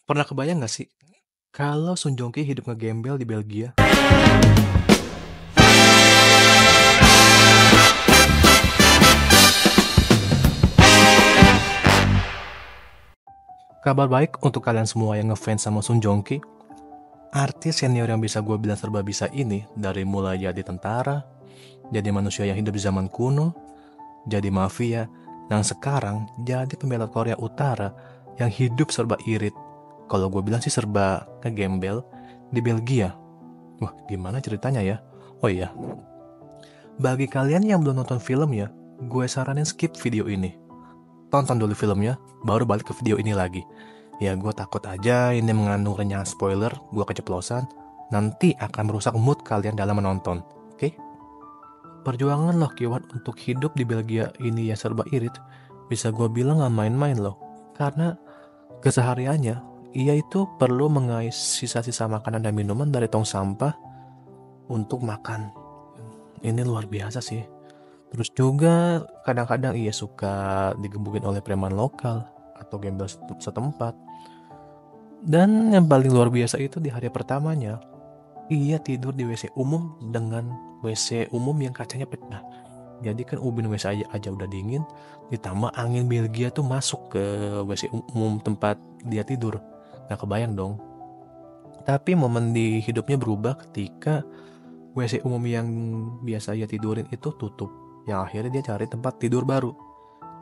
Pernah kebayang nggak sih, kalau Sung Joong Ki hidup ngegembel di Belgia? Kabar baik untuk kalian semua yang ngefans sama Sung Joong Ki. Artis senior yang bisa gue bilang serba bisa ini, dari mulai jadi tentara, jadi manusia yang hidup di zaman kuno, jadi mafia, dan sekarang jadi pembela Korea Utara yang hidup serba irit. Kalau gue bilang sih serba ngegembel di Belgia. Wah, gimana ceritanya ya? Oh iya, bagi kalian yang belum nonton filmnya, gue saranin skip video ini. Tonton dulu filmnya, baru balik ke video ini lagi. Ya gue takut aja ini mengandung renyah spoiler, gue keceplosan, nanti akan merusak mood kalian dalam menonton. Oke? Perjuangan Loh Ki Wan untuk hidup di Belgia ini yang serba irit, bisa gue bilang gak main-main loh. Karena kesehariannya, ia itu perlu mengais sisa-sisa makanan dan minuman dari tong sampah untuk makan. Ini luar biasa sih. Terus juga kadang-kadang ia suka digebukin oleh preman lokal atau gembel setempat. Dan yang paling luar biasa itu di hari pertamanya, ia tidur di WC umum dengan WC umum yang kacanya pecah. Jadi kan ubin WC aja udah dingin, ditambah angin Belgia tuh masuk ke WC umum tempat dia tidur. Gak kebayang dong. Tapi momen di hidupnya berubah ketika WC umum yang biasa ia tidurin itu tutup. Yang akhirnya dia cari tempat tidur baru.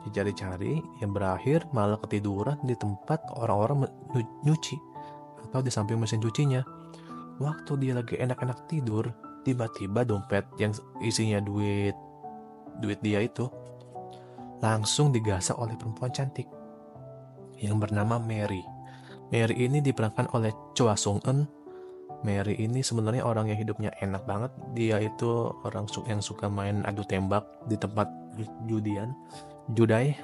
Dicari-cari, yang berakhir malah ketiduran di tempat orang-orang nyuci atau di samping mesin cucinya. Waktu dia lagi enak-enak tidur, tiba-tiba dompet yang isinya duit dia itu langsung digasak oleh perempuan cantik yang bernama Mary. Mary ini diperankan oleh Choi Sung Eun. Mary ini sebenarnya orang yang hidupnya enak banget. Dia itu orang yang suka main adu tembak di tempat judai,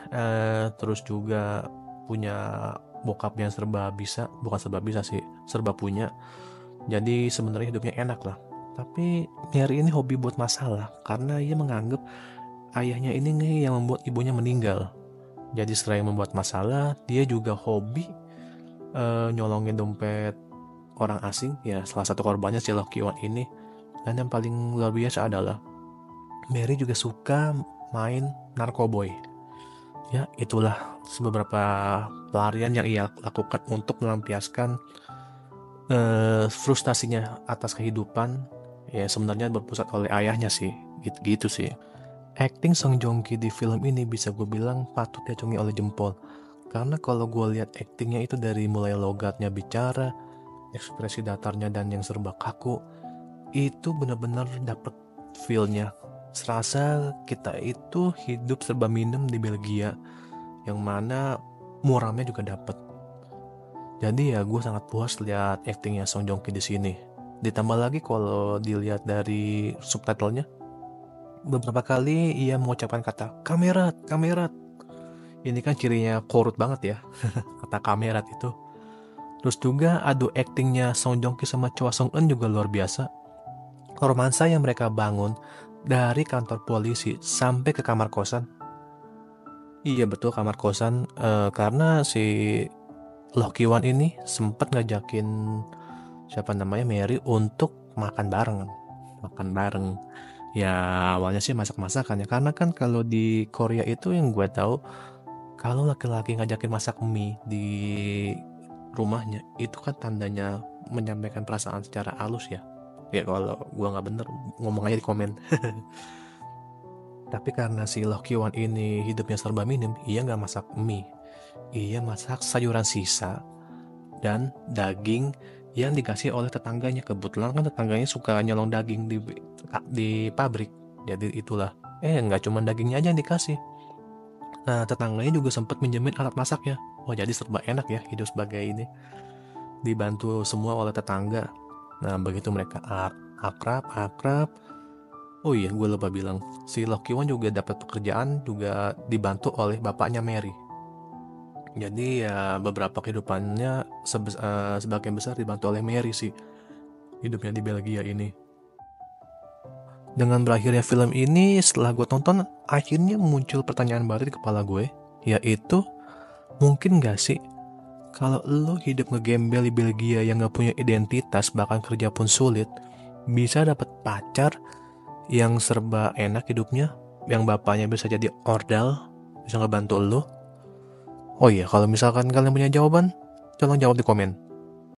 terus juga punya bokap yang serba bisa, bukan serba bisa sih, serba punya. Jadi sebenarnya hidupnya enak lah. Tapi Mary ini hobi buat masalah karena ia menganggap ayahnya ini nih yang membuat ibunya meninggal. Jadi selain membuat masalah, dia juga hobi nyolongin dompet orang asing. Ya salah satu korbannya si Loh Ki Wan ini. Dan yang paling luar biasa adalah Mary juga suka main narkoboy. Ya, itulah beberapa pelarian yang ia lakukan untuk melampiaskan frustasinya atas kehidupan. Ya, sebenarnya berpusat oleh ayahnya sih, gitu sih. Acting Song Joong Ki di film ini bisa gue bilang patut diacungi oleh jempol. Karena kalau gue lihat actingnya itu dari mulai logatnya bicara, ekspresi datarnya dan yang serba kaku, itu benar-benar dapet feel-nya. Serasa kita itu hidup serba minum di Belgia, yang mana muramnya juga dapet. Jadi ya gue sangat puas lihat aktingnya Song Joong Ki di sini. Ditambah lagi kalau dilihat dari subtitlenya, beberapa kali ia mengucapkan kata kamerat, kamerat. Ini kan cirinya korut banget ya, kata kamerat itu. Terus juga adu aktingnya Song Joong Ki sama Choi Sung Eun juga luar biasa. Romansa yang mereka bangun dari kantor polisi sampai ke kamar kosan. Iya betul, kamar kosan, karena si Loh Ki Wan ini sempat ngajakin siapa namanya Mary untuk makan bareng. Ya awalnya sih masak-masakan ya, karena kan kalau di Korea itu yang gue tahu, kalau laki-laki ngajakin masak mie di rumahnya itu kan tandanya menyampaikan perasaan secara halus ya. Ya kalau gue nggak bener ngomong aja di komen. Tapi karena si Loh Ki Wan ini hidupnya serba minim, ia nggak masak mie. Ia masak sayuran sisa dan daging yang dikasih oleh tetangganya. Kebetulan kan tetangganya suka nyolong daging di pabrik. Jadi itulah. Nggak cuma dagingnya aja yang dikasih. Nah, tetangganya juga sempat minjemin alat masaknya. Oh, jadi serba enak ya hidup sebagai ini. Dibantu semua oleh tetangga. Nah, begitu mereka akrab. Oh iya, gue lupa bilang, si Loh Ki Wan juga dapat pekerjaan juga dibantu oleh bapaknya Mary. Jadi ya beberapa kehidupannya sebagian besar dibantu oleh Mary sih, hidupnya di Belgia ini. Dengan berakhirnya film ini, setelah gue tonton, akhirnya muncul pertanyaan baru di kepala gue, yaitu mungkin gak sih Kalau lo hidup ngegembel di Belgia yang gak punya identitas, bahkan kerja pun sulit, bisa dapat pacar yang serba enak hidupnya, yang bapaknya bisa jadi ordal, bisa ngebantu lo. Oh iya, kalau misalkan kalian punya jawaban, tolong jawab di komen.